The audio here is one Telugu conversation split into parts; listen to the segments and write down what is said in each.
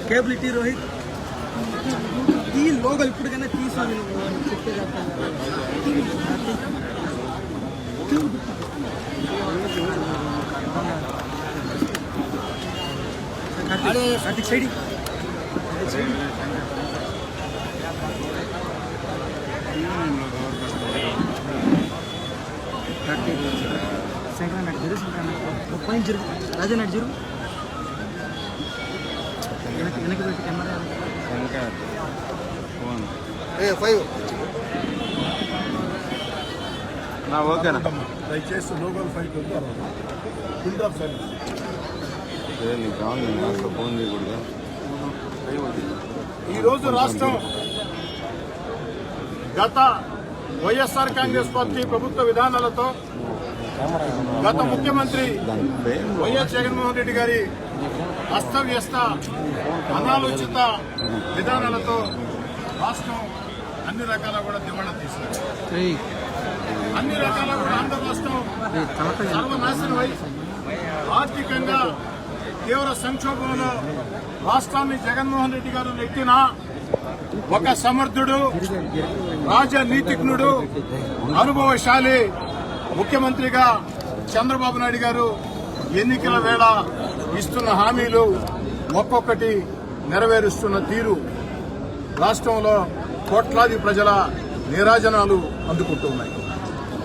కేబుల్ ఇటీ రోహిత్ ఈ లోగో ఇప్పటికైనా తీసాను కార్తిక్ సైడ్ శంకర నడిచారు పైన జరుగు రాజా నడిచారు వెనక్కి పెట్టి కెమెరా ఓకేనా దయచేసి local fight filter silence phone చేయకూడదు. ఈరోజు రాష్ట్రం గత వైఎస్ఆర్ కాంగ్రెస్ పార్టీ ప్రభుత్వ విధానాలతో గత ముఖ్యమంత్రి వైఎస్ జగన్మోహన్ రెడ్డి గారి అస్తవ్యస్త అనాలోచిత విధానాలతో రాష్ట్రం అన్ని రకాల కూడా దివాళా తీశారు. అన్ని రకాల కూడా ఆంధ్ర రాష్ట్రం సర్వనాశనమై ఆర్థికంగా తీవ్ర సంక్షోభంలో రాష్ట్రాన్ని జగన్మోహన్ రెడ్డి గారు నెట్టిన ఒక సమర్థుడు, రాజనీతిజ్ఞుడు, అనుభవశాలి ముఖ్యమంత్రిగా చంద్రబాబు నాయుడు గారు ఎన్నికల వేళ ఇస్తున్న హామీలు ఒక్కొక్కటి నెరవేరుస్తున్న తీరు రాష్ట్రంలో కోట్లాది ప్రజల నీరాజనాలు అందుకుంటున్నాయి.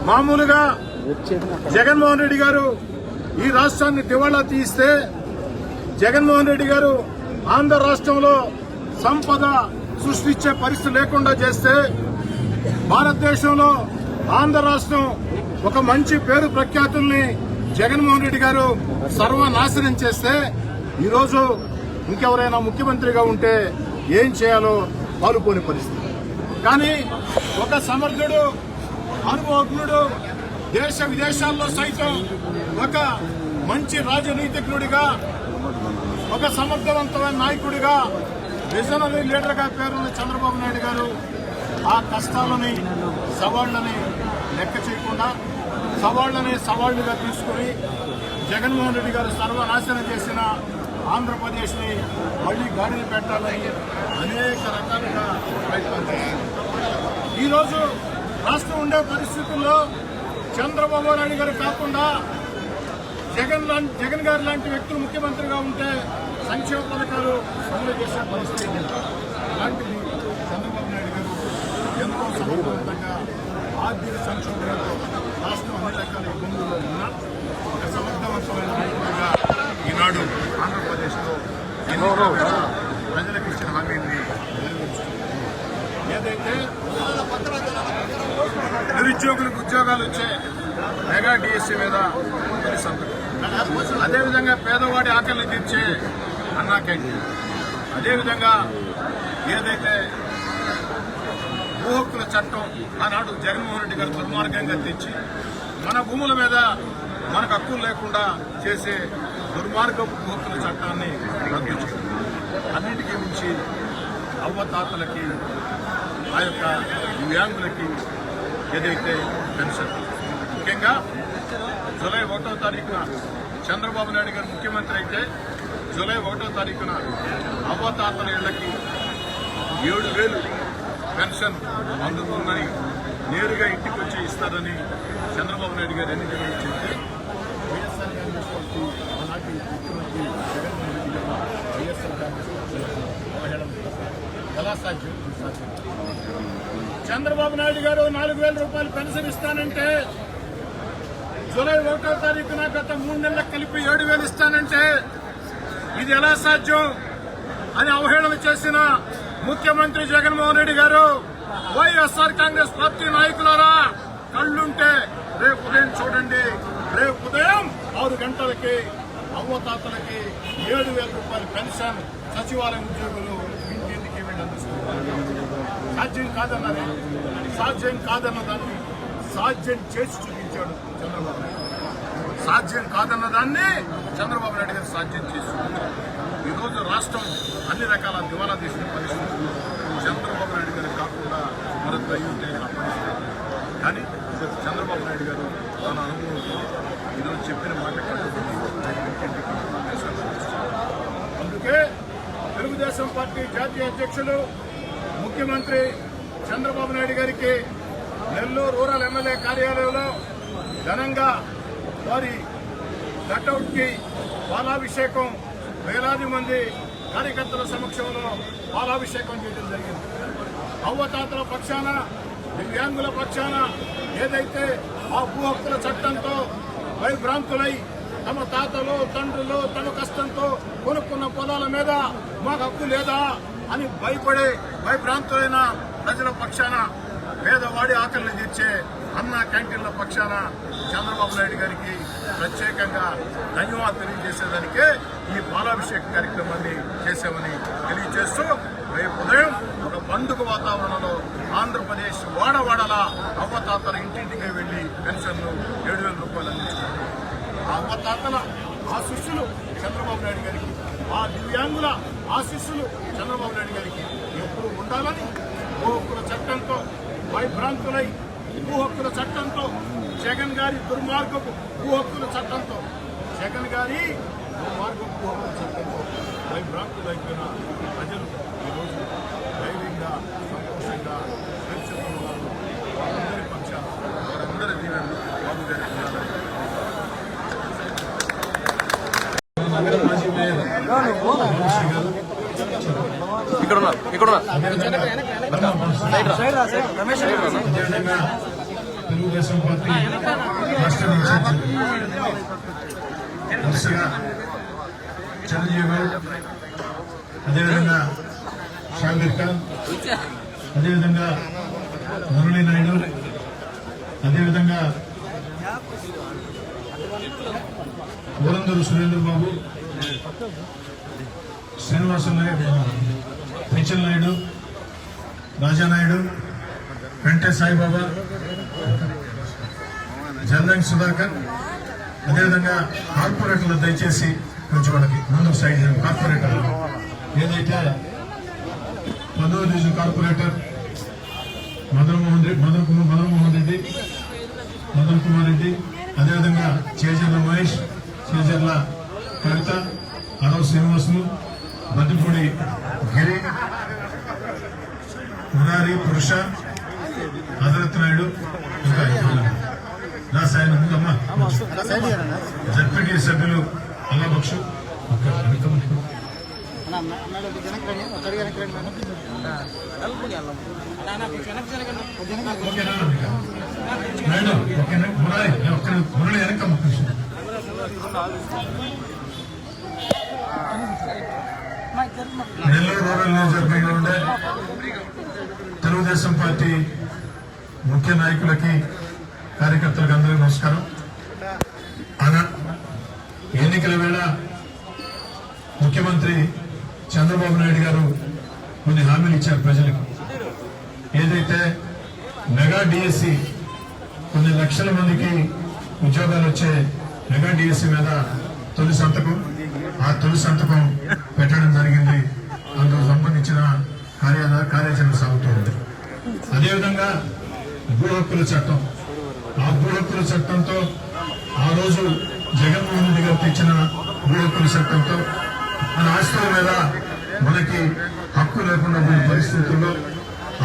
మామూలుగా జగన్మోహన్ రెడ్డి గారు ఈ రాష్ట్రాన్ని దివాళా తీస్తే జగన్మోహన్ రెడ్డి గారు ఆంధ్ర రాష్ట్రంలో సంపద సృష్టించే పరిస్థితి లేకుండా చేస్తే భారతదేశంలో ఆంధ్ర రాష్ట్రం ఒక మంచి పేరు ప్రఖ్యాతుల్ని జగన్మోహన్ రెడ్డి గారు సర్వనాశనం చేస్తే ఈరోజు ఇంకెవరైనా ముఖ్యమంత్రిగా ఉంటే ఏం చేయాలో పాలుపోని పరిస్థితి. కానీ ఒక సమర్థుడు, అనుభవజ్ఞుడు, దేశ విదేశాల్లో సైతం ఒక మంచి రాజనీతిజ్ఞుడిగా, ఒక సమర్థవంతమైన నాయకుడిగా, విజనరీ లీడర్గా పేరున్న చంద్రబాబు నాయుడు గారు ఆ కష్టాలని, సవాళ్లని లెక్క చేయకుండా సవాళ్లని సవాళ్లుగా తీసుకుని జగన్మోహన్ రెడ్డి గారు సర్వనాశనం చేసిన ఆంధ్రప్రదేశ్ ని మళ్లీ గాడిని పెట్టాలని అనేక రకాలుగా ప్రయత్నం చేశారు. ఈరోజు రాష్ట్రం ఉండే పరిస్థితుల్లో చంద్రబాబు నాయుడు గారు కాకుండా జగన్ గారు లాంటి వ్యక్తులు ముఖ్యమంత్రిగా ఉంటే సంక్షేమ పథకాలు అమలు చేసే పరిస్థితి. అలాంటిది చంద్రబాబు నాయుడు గారు ఎంతో సమర్థవంతంగా ఆర్థిక సంక్షోభంలో రాష్ట్రం అన్ని రకాల ఇబ్బందుల్లో ఉన్న ఒక సమర్థవంతమైన నాయకుడిగా ఈనాడు ఆంధ్రప్రదేశ్లో ప్రజలకు ఇచ్చిన హామీని నెరవేరుస్తుంది. ఏదైతే నిరుద్యోగులకు ఉద్యోగాలు వచ్చే మెగా డిఎస్సీ మీద సంతకం, అదేవిధంగా పేదవాడి ఆకలిని తీర్చే అన్నా క్యాంటీన్, అదేవిధంగా ఏదైతే భూ హక్కుల చట్టం ఆనాడు జగన్మోహన్ రెడ్డి గారు దుర్మార్గంగా తెచ్చి మన భూముల మీద మనకు హక్కులు లేకుండా చేసే దుర్మార్గపు భూ హక్కుల చట్టాన్ని రద్దు చేయడం, అన్నింటికీ మించి అవ్వతాతలకి, ఆ యొక్క దివ్యాంగులకి ఏదైతే పెన్షన్, ముఖ్యంగా జూలై 1వ తారీఖున చంద్రబాబు నాయుడు గారు ముఖ్యమంత్రి అయితే జూలై 1వ తారీఖున అవ్వతాతల ఇళ్లకి 7,000 పెన్షన్ అందుతుందని, నేరుగా ఇంటికి వచ్చి ఇస్తారని చంద్రబాబు నాయుడు గారు ఎన్నికలు చెప్తే వైఎస్ఆర్ కాంగ్రెస్ పార్టీ ఆనాటి ముఖ్యమంత్రి జగన్మోహన్ రెడ్డి గారు వైఎస్ఆర్ కాంగ్రెస్ పార్టీ ఎలా సాధ్యం? చంద్రబాబు నాయుడు గారు 4,000 రూపాయలు పెన్షన్ ఇస్తానంటే జూలై 1వ తారీఖున గత 3 నెలలకు కలిపి 7,000 ఇస్తానంటే ఇది ఎలా సాధ్యం అని అవహేళన చేసిన ముఖ్యమంత్రి జగన్మోహన్ రెడ్డి గారు, వైఎస్ఆర్ కాంగ్రెస్ పార్టీ నాయకులారా కళ్లుంటే రేపు ఉదయం చూడండి, రేపు ఉదయం 6 గంటలకి అవ్వతాతలకి 7,000 రూపాయల పెన్షన్ సచివాలయం ఉద్యోగులు ఇంటింటికి వెళ్ళి అందిస్తున్నారు. సాధ్యం కాదన్నది, సాధ్యం కాదన్న దాన్ని సాధ్యం చేసి చూపించాడు చంద్రబాబు నాయుడు. సాధ్యం కాదన్న దాన్ని చంద్రబాబు నాయుడు గారు సాధ్యం చేసి ఈరోజు రాష్ట్రం అన్ని రకాల దివాలా తీసిన పరిస్థితులు చంద్రబాబు నాయుడు గారు కాకుండా మరొక అయ్యుంటే పరిస్థితి. కానీ చంద్రబాబు నాయుడు గారు తన అనుభవంతో ఈరోజు చెప్పిన మాట అందుకే తెలుగుదేశం పార్టీ జాతీయ అధ్యక్షులు ముఖ్యమంత్రి చంద్రబాబు నాయుడు గారికి నెల్లూరు రూరల్ ఎమ్మెల్యే కార్యాలయంలో ఘనంగా వారి కటౌట్కి పాలాభిషేకం వేలాది మంది కార్యకర్తల సమక్షంలో పాలాభిషేకం చేయడం జరిగింది. అవ్వతాతల పక్షాన, దివ్యాంగుల పక్షాన ఏదైతే ఆ భూ హక్కుల చట్టంతో భయభ్రాంతులై తమ తాతలు తండ్రులు తమ కష్టంతో కొనుక్కున్న పొలాల మీద మాకు హక్కు లేదా అని భయభ్రాంతులైన ప్రజల పక్షాన, పేదవాడి ఆకలిని తీర్చే అన్న క్యాంటీన్ల పక్షాన చంద్రబాబు నాయుడు గారికి ప్రత్యేకంగా ధన్యవాదాలు తెలియజేసేదానికే ఈ పాలాభిషేక కార్యక్రమాన్ని చేశామని తెలియజేస్తూ రేపు ఉదయం ఒక పండుగ వాతావరణంలో ఆంధ్రప్రదేశ్ వాడవాడలా అవ్వతాతల ఇంటింటికి వెళ్లి పెన్షన్లు 7,000 రూపాయలు అందించుకున్నారు. ఆ అవ్వతాతల ఆశీస్సులు చంద్రబాబు నాయుడు గారికి, ఆ దివ్యాంగుల ఆశీస్సులు చంద్రబాబు నాయుడు గారికి ఎప్పుడు ఉండాలని భూ హక్కుల చట్టంతో భయభ్రాంతులై భూ హక్కుల చట్టంతో జగన్ గారి దుర్మార్గపు భూ హక్కుల చట్టంతో జగన్ గారి దుర్మార్గపు భూ హక్కుల చట్టంతో భయభ్రాంతులైపోయిన ప్రజలు ఈరోజు ధైర్యంగా సంతోషంగా ఉన్నారు. వారందరి పక్షాన వారందరి దీవెనలు బాబు గారి ఉండాలని. తెలుగుదేశం పార్టీ రాష్ట్ర వరుసగా చిరంజీవి, అదేవిధంగా షాబీర్ ఖాన్, అదేవిధంగా మురళీ నాయుడు, అదేవిధంగా ఊరందూరు సురేంద్రబాబు, శ్రీనివాస నాయుడు, పెంచల్ నాయుడు, రాజానాయుడు, వెంటే సాయిబాబా, జర్నంగి సుధాకర్, అదేవిధంగా కార్పొరేటర్లు దయచేసి కొంచెం వాళ్ళకి ముందు సైడ్ కార్పొరేటర్లు ఏదైతే 10వ డివిజన్ కార్పొరేటర్ మదన్ కుమార్ రెడ్డి, అదేవిధంగా చేజర్ల మహేష్, చేజర్ల కవిత, అరవ శ్రీనివాసులు, బద్దిపూడి గిరి, మురారి, పురుష, హజరత్ నాయుడు, ఇంకా నా సాయం ఉందమ్మా, జడ్పీటీ సభ్యులు అల్లాబక్షు, మేడం ఓకేనా, మురళి వెనకమ్మ. నెల్లూరు రూరల్ నియోజకవర్గంలో ఉండే తెలుగుదేశం పార్టీ ముఖ్య నాయకులకి, కార్యకర్తలకు అందరికీ నమస్కారం. ఎన్నికల వేళ ముఖ్యమంత్రి చంద్రబాబు నాయుడు గారు కొన్ని హామీలు ఇచ్చారు ప్రజలకు. ఏదైతే మెగా డిఎస్సి కొన్ని లక్షల మందికి ఉద్యోగాలు వచ్చే మెగా డిఎస్సి మీద తొలి సంతకం పెట్టడం జరిగింది. అందుకు సంబంధించిన కార్యాచరణ సాగుతుంది. అదేవిధంగా భూ హక్కుల చట్టం, ఆ భూ హక్కుల చట్టంతో ఆ రోజు జగన్మోహన్ రెడ్డి గారు తెచ్చిన భూ హక్కుల చట్టంతో మన ఆస్తుల మీద మనకి హక్కు లేకుండా పోయిన పరిస్థితుల్లో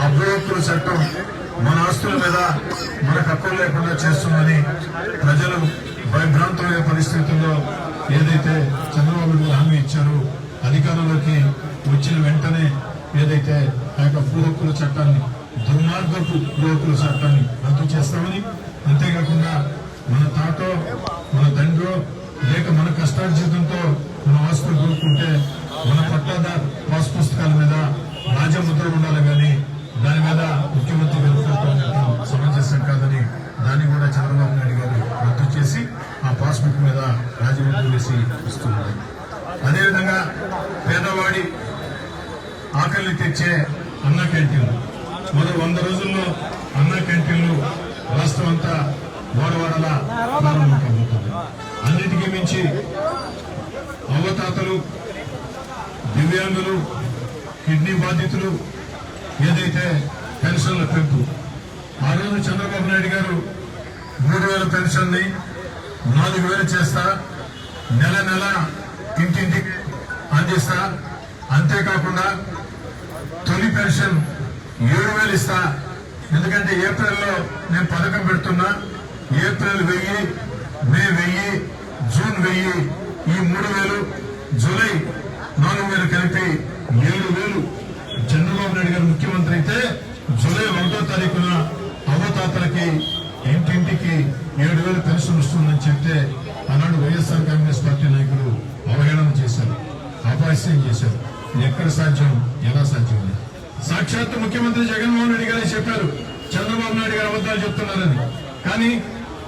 ఆ భూ హక్కుల చట్టం మన ఆస్తుల మీద మనకు హక్కు లేకుండా చేస్తుందని ప్రజలు భయభ్రాంతమైన పరిస్థితుల్లో ఏదైతే చంద్రబాబు నాయుడు హామీ ఇచ్చారో, అధికారంలోకి వచ్చిన వెంటనే ఏదైతే ఆ యొక్క భూ హక్కుల చట్టాన్ని, దుర్మార్గపు భూ హక్కుల చట్టాన్ని రద్దు చేస్తామని, అంతేకాకుండా మన తాతో మన తండ్రో లేక మన కష్టార్జితంతో మన ఆస్తులు కొనుక్కుంటే మన పట్టాదార్ పాస్ పుస్తకాల మీద రాజముద్ర ఉండాలి, కానీ దాని మీద ముఖ్యమంత్రి గారు సమంజసం కాదని దాన్ని కూడా చంద్రబాబు నాయుడు గారు రద్దు చేసి ఆ పాస్బుక్ మీద రాజముద్ర వేసి ఇస్తున్నారు. అదేవిధంగా పేదవాడి ఆకలిని తెచ్చే అన్న క్యాంటీన్లు, మరో 100 రోజుల్లో అన్న క్యాంటీన్లు రాష్ట్రం అంతా వాడవాడలా ప్రారంభం కాబోతుంది. అన్నిటికీ మించి అవ్వతాతలు, దివ్యాంగులు, కిడ్నీ బాధితులు ఏదైతే పెన్షన్ల పెంపు, ఆ రోజు చంద్రబాబు నాయుడు గారు 3,000 పెన్షన్ ని 4,000 చేస్తా, నెల ఇంటింటికి అందిస్తా, అంతేకాకుండా తొలి పెన్షన్ 7,000 ఇస్తా. ఎందుకంటే ఏప్రిల్లో నేను పథకం పెడుతున్నా. ఏప్రిల్ 1000, మే 1000, జూన్ 1000, ఈ 3,000, జూలై 4,000 కలిపి 7,000. చంద్రబాబు నాయుడు గారు ముఖ్యమంత్రి అయితే జూలై 1వ తారీఖున అవతాతలకి ఇంటింటికి 7,000 పెన్షన్ వస్తుందని చెప్తే ఆనాడు వైఎస్ఆర్ కాంగ్రెస్ పార్టీ నాయకులు అవహేళన చేశారు, అపహాస్యం చేశారు. ఎక్కడ సాధ్యం, ఎలా సాధ్యం? సాక్షాత్తు ముఖ్యమంత్రి జగన్మోహన్ రెడ్డి గారే చెప్పారు చంద్రబాబు నాయుడు గారు అబద్ధాలు చెప్తున్నారని. కానీ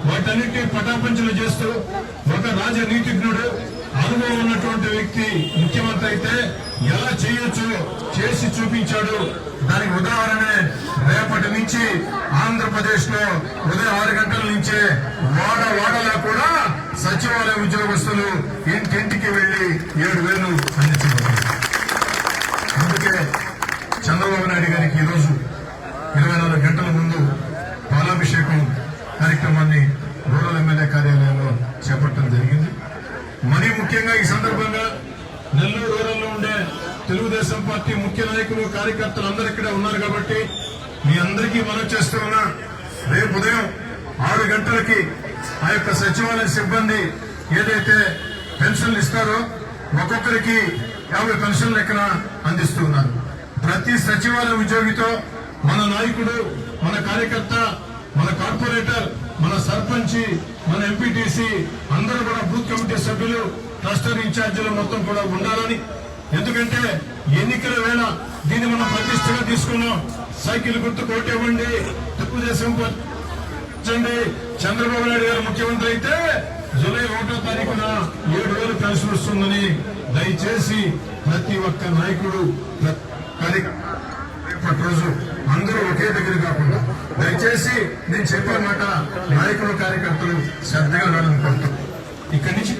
వాటన్నిటినీ పటాపంచలు చేస్తూ ఒక రాజనీతిజ్ఞుడు, అనుభవం ఉన్నటువంటి వ్యక్తి ముఖ్యమంత్రి అయితే ఎలా చేయొచ్చో చేసి చూపించాడు. దానికి ఉదాహరణే రేపటి నుంచి ఆంధ్రప్రదేశ్ లో ఉదయం 6 గంటల నుంచే వాడలా కూడా సచివాలయ ఉద్యోగస్తులు ఇంటింటికి వెళ్లి 7,000 అందించబోతున్నారు. అందుకే చంద్రబాబు నాయుడు గారికి ఈరోజు 24 గంటల ముందు పాలాభిషేకం కార్యక్రమాన్ని రూరల్ ఎమ్మెల్యే కార్యాలయంలో చేపట్టడం జరిగింది. మరీ ముఖ్యంగా ఈ సందర్భంగా నెల్లూరు రూరల్లో ఉండే తెలుగుదేశం పార్టీ ముఖ్య నాయకులు, కార్యకర్తలు అందరూ ఇక్కడే ఉన్నారు కాబట్టి మీ అందరికీ మనం చేస్తూ ఉన్నా, రేపు ఉదయం 6 గంటలకి ఆ యొక్క సచివాలయ సిబ్బంది ఏదైతే పెన్షన్లు ఇస్తారో ఒక్కొక్కరికి 50 పెన్షన్లు లెక్కన అందిస్తూ ఉన్నారు. ప్రతి సచివాలయ ఉద్యోగితో మన నాయకుడు, మన కార్యకర్త, మన కార్పొరేటర్, మన సర్పంచి, మన ఎంపీటీసీ అందరూ కూడా బూత్ కమిటీ సభ్యులు, క్లస్టర్ ఇన్ఛార్జీలు మొత్తం కూడా ఉండాలని. ఎందుకంటే ఎన్నికల వేళ దీన్ని మనం ప్రతిష్టగా తీసుకున్నాం. సైకిల్ గుర్తు కోటేవ్వండి, తెలుగుదేశం పార్టీ, చంద్రబాబు నాయుడు గారు ముఖ్యమంత్రి అయితే జూలై 1వ తారీఖున 7,000 పెన్షన్ వస్తుందని దయచేసి ప్రతి ఒక్క నాయకుడు రేపటి రోజు అందరూ ఒకే దగ్గర కాకుండా దయచేసి నేను చెప్పే మాట నాయకులు, కార్యకర్తలు శ్రద్ధగా వినాలని కోరుతాం. ఇక్కడి నుంచి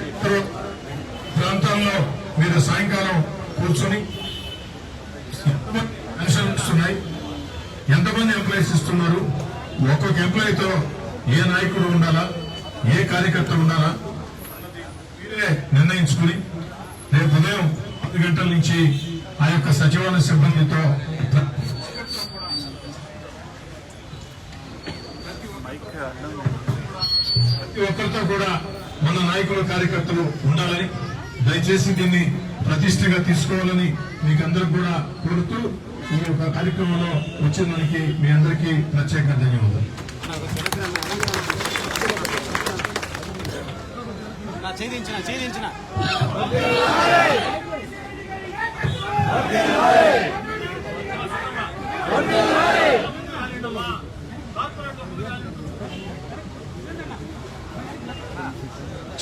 ప్రాంతాల్లో మీరు సాయంకాలం కూర్చొని పెన్షన్ ఇస్తున్నాయి, ఎంతమంది ఎంప్లాయీస్ ఇస్తున్నారు, ఒక్కొక్క ఎంప్లాయీతో ఏ నాయకుడు ఉండాలా, ఏ కార్యకర్త ఉండాలా మీరే నిర్ణయించుకుని రేపు ఉదయం 10 గంటల నుంచి ఆ యొక్క సచివాలయ సిబ్బందితో ప్రతి ఒక్కరితో కూడా మన నాయకులు, కార్యకర్తలు ఉండాలని దయచేసి దీన్ని ప్రతిష్టగా తీసుకోవాలని మీకు అందరికి కూడా కోరుతూ ఈ యొక్క కార్యక్రమంలో వచ్చిన దానికి మీ అందరికీ ప్రత్యేక ధన్యవాదాలు.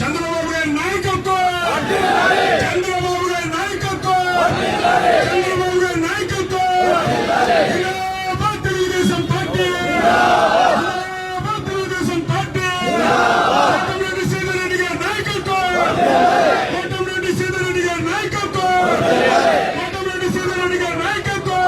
చంద్రబాబు గారి నాయకత్వం, చంద్రబాబు గారి నాయకత్వం, చంద్రబాబు గారి నాయకత్వం, జిందాబాద్ తెలుగుదేశం పార్టీ, జిందాబాద్ తెలుగుదేశం పార్టీ, కోటమిరెడ్డి సీతారెడ్డి గారి నాయకత్వం, కోటమిరెడ్డి సీతారెడ్డి గారి నాయకత్వం, కోటమిరెడ్డి సీతారెడ్డి గారి నాయకత్వం.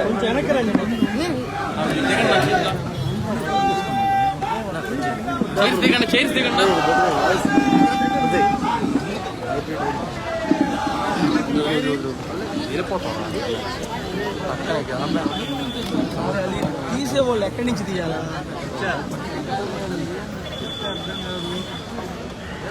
కొంచెం వెనక్కి రండి. చైర్స్ దిగండి. తీసేవాళ్ళు ఎక్కడి నుంచి తీయాలా?